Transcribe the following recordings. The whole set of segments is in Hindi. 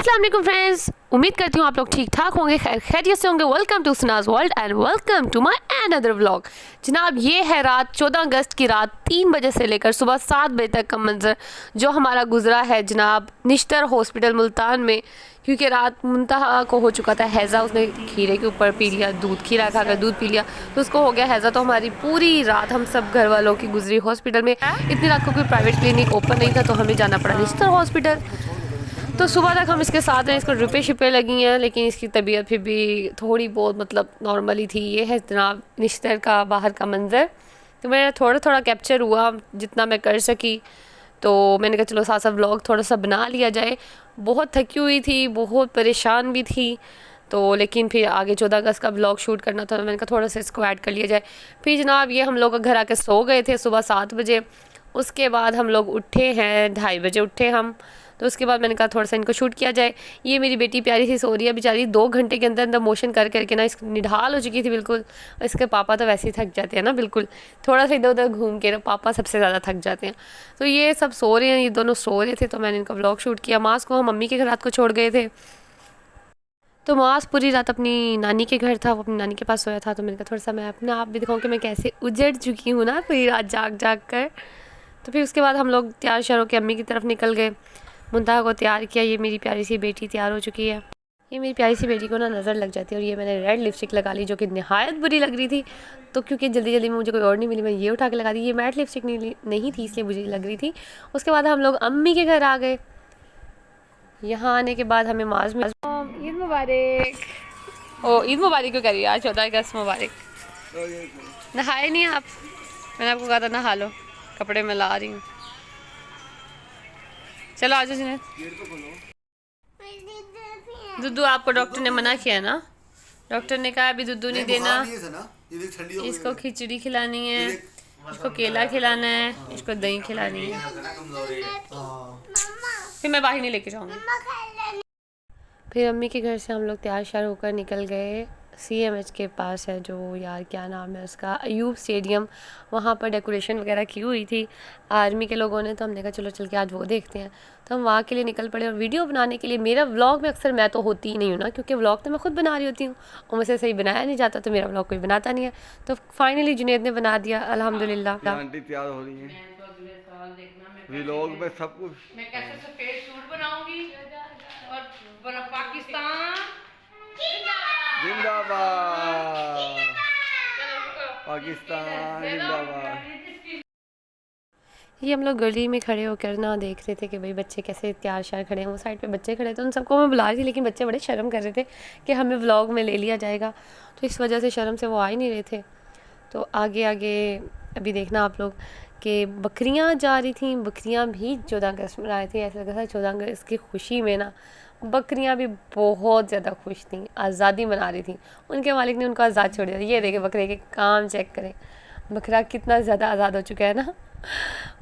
अस्सलाम वालेकुम फ्रेंड्स, उम्मीद करती हूँ आप लोग ठीक ठाक होंगे, खैरियत से होंगे। Welcome to Sana's world and welcome to my another vlog. जनाब ये है रात 14 अगस्त की रात 3 बजे से लेकर सुबह 7 बजे तक का मंजर जो हमारा गुजरा है जनाब निश्तर हॉस्पिटल मुल्तान में। क्योंकि रात मुंतहा को हो चुका था हैज़ा, उसने खीरे के ऊपर पी लिया दूध, खीरा खाकर दूध पी लिया तो उसको हो गया हैज़ा। तो हमारी पूरी रात हम सब घर वालों की गुजरी हॉस्पिटल में। इतनी रात को कोई प्राइवेट क्लिनिक ओपन नहीं था तो हमें जाना पड़ा निश्तर हॉस्पिटल। तो सुबह तक हम इसके साथ हैं, इसको ड्रिपें शिपें लगी हैं लेकिन इसकी तबीयत फिर भी थोड़ी बहुत मतलब नॉर्मली थी। ये है जनाब निश्तर का बाहर का मंज़र। तो मेरा थोड़ा थोड़ा कैप्चर हुआ जितना मैं कर सकी, तो मैंने कहा चलो साथ साथ व्लॉग थोड़ा सा बना लिया जाए। बहुत थकी हुई थी, बहुत परेशान भी थी, तो लेकिन फिर आगे 14 अगस्त का व्लॉग शूट करना था तो मैंने कहा थोड़ा सा इसको ऐड कर लिया जाए। फिर जनाब ये हम लोग घर आके सो गए थे सुबह 7 बजे। उसके बाद हम लोग उठे हैं 2:30 बजे उठे हम। तो उसके बाद मैंने कहा थोड़ा सा इनको शूट किया जाए। ये मेरी बेटी प्यारी सी सो रही है बेचारी, 2 घंटे के अंदर अंदर मोशन कर करके ना इस निढाल हो चुकी थी बिल्कुल। इसके पापा तो वैसे ही थक जाते हैं ना, बिल्कुल थोड़ा सा इधर उधर घूम के ना पापा सबसे ज़्यादा थक जाते हैं। तो ये सब सो रहे हैं, ये दोनों सो रहे थे तो मैंने इनका व्लॉग शूट किया। मास को हम मम्मी के घर रात को छोड़ गए थे, तो मास पूरी रात अपनी नानी के घर था, वो अपनी नानी के पास सोया था। तो मैंने कहा थोड़ा सा मैं अपने आप भी दिखाऊँ कि मैं कैसे उजड़ चुकी हूँ ना पूरी रात जाग जाग कर। तो फिर उसके बाद हम लोग तैयार श्यार होकर अम्मी की तरफ निकल गए, मुंतहा को तैयार किया। ये मेरी प्यारी सी बेटी तैयार हो चुकी है। ये मेरी प्यारी सी बेटी को ना नज़र लग जाती है और ये मैंने रेड लिपस्टिक लगा ली जो कि नहायत बुरी लग रही थी। तो क्योंकि जल्दी जल्दी में मुझे कोई और नहीं मिली, मैं ये उठा के लगा दी। ये मैट लिपस्टिक नहीं थी इसलिए मुझे लग रही थी। उसके बाद हम लोग अम्मी के घर आ गए। यहाँ आने के बाद हमें माज में ईद मुबारक। ओ ईद मुबारक क्यों करिए, आज 14 अगस्त मुबारक। नहाए नहीं आप? मैंने आपको कहा था नहा लो, कपड़े में ला रही हूँ। चलो आ जाओ। दुद्धू आपको डॉक्टर ने मना किया ना, डॉक्टर ने कहा अभी दुद्धू नहीं देना, इसको खिचड़ी खिलानी है, इसको केला खिलाना है, इसको दही खिलानी है। फिर मैं बाहर नहीं लेके जाऊँगी। फिर अम्मी के घर से हम लोग तैयार श्यार होकर निकल गए। CMH के पास है जो, यार क्या नाम है उसका, अयूब स्टेडियम। वहाँ पर डेकोरेशन वगैरह की हुई थी आर्मी के लोगों ने, तो हमने कहा चलो चल के आज वो देखते हैं। तो हम वहाँ के लिए निकल पड़े और वीडियो बनाने के लिए। मेरा व्लॉग में अक्सर मैं तो होती ही नहीं हूँ ना, क्योंकि व्लॉग तो मैं खुद बना रही होती हूँ और मुझसे सही बनाया नहीं जाता, तो मेरा व्लॉग कोई बनाता नहीं है। तो फाइनली जुनेद ने बना दिया अल्हम्दुलिल्लाह। आंटी तैयार हो रही हैं व्लॉग में सब कुछ। मैं कैसे सफेद सूट बनाऊंगी और पाकिस्तान जिंदाबाद, पाकिस्तान जिंदाबाद। ये हम लोग गली में खड़े होकर ना देख रहे थे कि भाई बच्चे कैसे तैयार श्यार खड़े हैं। वो साइड पे बच्चे खड़े थे, उन सबको मैं बुला रही थी लेकिन बच्चे बड़े शर्म कर रहे थे कि हमें व्लॉग में ले लिया जाएगा, तो इस वजह से शर्म से वो आ ही नहीं रहे थे। तो आगे आगे अभी देखना आप लोग कि बकरियां जा रही थी। बकरियां भी 14 अगस्त में आई थी। ऐसा लगा था 14 अगस्त की खुशी में ना बकरियां भी बहुत ज़्यादा खुश थी, आज़ादी मना रही थी। उनके मालिक ने उनको आज़ाद छोड़ दिया। ये देखे बकरे के काम चेक करें, बकरा कितना ज़्यादा आज़ाद हो चुका है ना।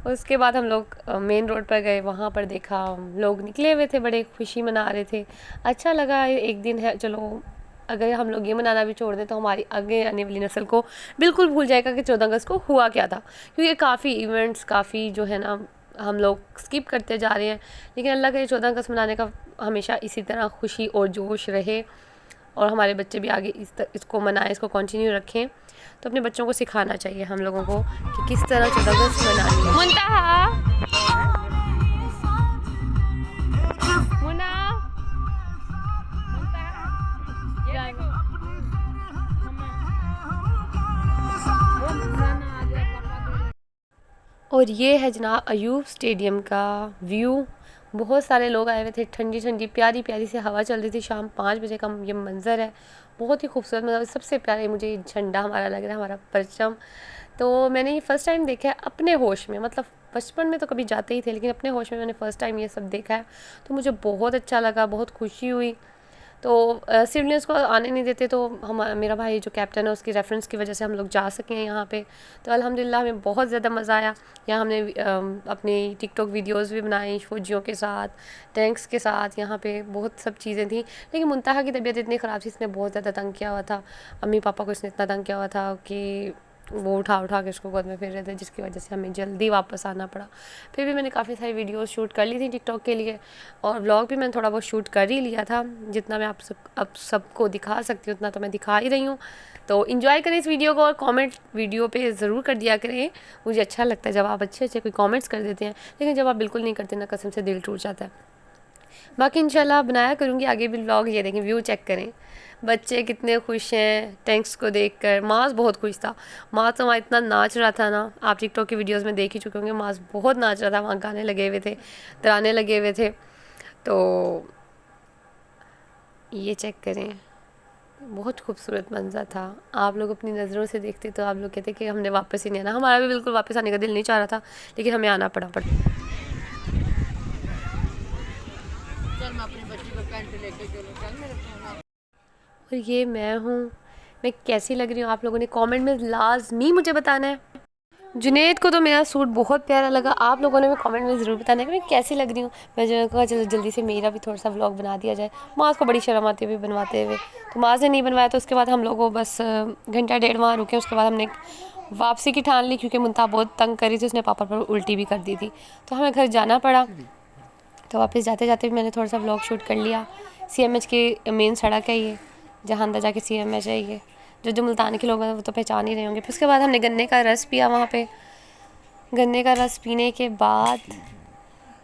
उसके बाद हम लोग मेन रोड पर गए, वहाँ पर देखा लोग निकले हुए थे, बड़े खुशी मना रहे थे। अच्छा लगा, एक दिन है चलो, अगर हम लोग ये मनाना भी छोड़ दें तो हमारी आगे आने वाली नस्ल को बिल्कुल भूल जाएगा कि 14 अगस्त को हुआ क्या था। क्योंकि काफ़ी इवेंट्स काफ़ी जो है ना हम लोग स्किप करते जा रहे हैं। लेकिन अल्लाह करे 14 अगस्त मनाने का हमेशा इसी तरह खुशी और जोश रहे और हमारे बच्चे भी आगे इसको मनाएं, इसको कंटिन्यू रखें। तो अपने बच्चों को सिखाना चाहिए हम लोगों को कि किस तरह 14 अगस्त मनानी है। मुंतहा मुना और ये है जनाब अयूब स्टेडियम का व्यू। बहुत सारे लोग आए हुए थे, ठंडी ठंडी प्यारी प्यारी सी हवा चल रही थी। शाम 5 बजे का ये मंज़र है, बहुत ही खूबसूरत। मतलब सबसे प्यारे मुझे झंडा हमारा लग रहा है, हमारा परचम। तो मैंने ये फ़र्स्ट टाइम देखा है अपने होश में, मतलब बचपन में तो कभी जाते ही थे लेकिन अपने होश में मैंने फ़र्स्ट टाइम ये सब देखा है। तो मुझे बहुत अच्छा लगा, बहुत खुशी हुई। तो सिविलियंस को आने नहीं देते, तो हम मेरा भाई जो कैप्टन है उसकी रेफरेंस की वजह से हम लोग जा सके हैं यहाँ पे। तो अल्हम्दुलिल्लाह हमें बहुत ज़्यादा मज़ा आया। यहाँ हमने अपनी टिकटॉक वीडियोस भी बनाई फौजियों के साथ, टैंक्स के साथ। यहाँ पे बहुत सब चीज़ें थी। लेकिन मुंतहा की तबीयत इतनी ख़राब थी, इसने बहुत ज़्यादा तंग किया हुआ था। अम्मी पापा को इसने इतना तंग किया हुआ था कि वो उठा उठा के उसको गोद में फिर रहे थे, जिसकी वजह से हमें जल्दी वापस आना पड़ा। फिर भी मैंने काफ़ी सारी वीडियोस शूट कर ली थी टिकटॉक के लिए, और व्लॉग भी मैंने थोड़ा बहुत शूट कर ही लिया था। जितना मैं अब सबको दिखा सकती हूँ उतना तो मैं दिखा ही रही हूँ। तो इन्जॉय करें इस वीडियो को, और कमेंट वीडियो पे ज़रूर कर दिया करें। मुझे अच्छा लगता है जब आप अच्छे अच्छे कोई कमेंट्स कर देते हैं, लेकिन जब आप बिल्कुल नहीं करते ना, कसम से दिल टूट जाता है। बाकी इंशाल्लाह बनाया करूँगी आगे भी व्लॉग। ये देखें, व्यू चेक करें, बच्चे कितने खुश हैं टैंक्स को देखकर। मास बहुत खुश था, मास तो वहाँ इतना नाच रहा था ना, आप टिकटॉक की वीडियोस में देख ही चुके होंगे। मास बहुत नाच रहा था, वहाँ गाने लगे हुए थे, तराने लगे हुए थे। तो ये चेक करें, बहुत खूबसूरत मंजर था। आप लोग अपनी नज़रों से देखते तो आप लोग कहते कि हमने वापस ही नहीं आना। हमारा भी बिल्कुल वापस आने का दिल नहीं चाह रहा था, लेकिन हमें आना पड़ा। चल मैं अपनी बच्ची को पैंट लेके चलूँ, चल मेरे फोन। और ये मैं कैसी लग रही हूँ आप लोगों ने कमेंट में लाजमी मुझे बताना है। जुनैद को तो मेरा सूट बहुत प्यारा लगा, आप लोगों ने भी कमेंट में ज़रूर बताना है कि मैं कैसी लग रही हूँ। मैं जो कहा चलो जल्दी से मेरा भी थोड़ा सा व्लॉग बना दिया जाए। माज को बड़ी शर्म आती हुई बनवाते हुए, तो माज ने नहीं बनवाया। तो उसके बाद हम लोग को बस घंटा डेढ़ वहाँ रुके। उसके बाद हमने वापसी की ठान ली, क्योंकि मुंता बहुत तंग करी थी, उसने पापा पर उल्टी भी कर दी थी, तो हमें घर जाना पड़ा। तो वापस जाते जाते भी मैंने थोड़ा सा व्लॉग शूट कर लिया। CMH की मेन सड़क है ये, जहाँ अंदर जाके CMH है ये। जो मुल्तान के लोग हैं वो तो पहचान ही रहे होंगे। फिर उसके बाद हमने गन्ने का रस पिया वहाँ पे। गन्ने का रस पीने के बाद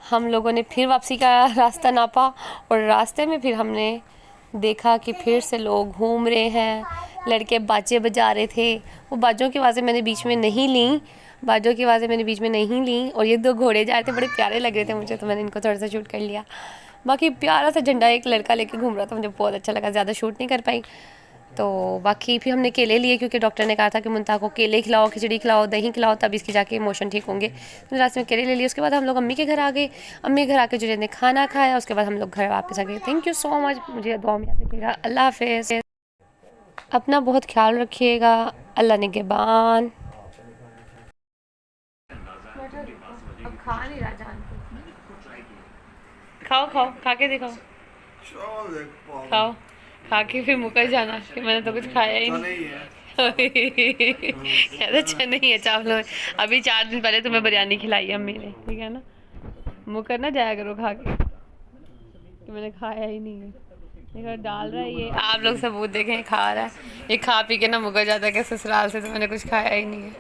हम लोगों ने फिर वापसी का रास्ता नापा, और रास्ते में फिर हमने देखा कि फिर से लोग घूम रहे हैं, लड़के बाजे बजा रहे थे। वो बाजों की आवाज़ें मैंने बीच में नहीं ली, और ये 2 घोड़े जा रहे थे, बड़े प्यारे लग रहे थे मुझे, तो मैंने इनको थोड़ा सा शूट कर लिया। बाकी प्यारा सा झंडा एक लड़का लेके घूम रहा था, मुझे बहुत अच्छा लगा। ज़्यादा शूट नहीं कर पाई। तो बाकी फिर हमने केले लिए, क्योंकि डॉक्टर ने कहा था कि मुंता को केले खिलाओ, खिचड़ी खिलाओ, दही खिलाओ, तब इसकी जाके इमोशन ठीक होंगे। तो रास्ते में केले ले लिए। उसके बाद हम लोग अम्मी के घर आ गए। अम्मी के घर आके जुनैद ने खाना खाया। उसके बाद हम लोग घर वापस आ गए। थैंक यू सो मच, मुझे दुआ में याद रखिएगा। अल्लाह हाफिज़, अपना बहुत ख्याल रखिएगा। अल्लाह निगहबान। अब खा नहीं रहा जान, खाओ खाओ, खा के दिखाओ, खाओ, खा के फिर मुकर जाना कि मैंने तो कुछ खाया ही नहीं। कहते अच्छा नहीं है चावल। अभी 4 दिन पहले तुम्हें बिरयानी खिलाई अम्मी ने, ठीक है ना। मुकर ना जाया करो खा के कि मैंने खाया ही नहीं है। देखो डाल रहा है ये, आप लोग सबूत देखें, खा रहा है ये। खा पी के ना मुकर जाता है कि ससुराल से तो मैंने कुछ खाया ही नहीं है।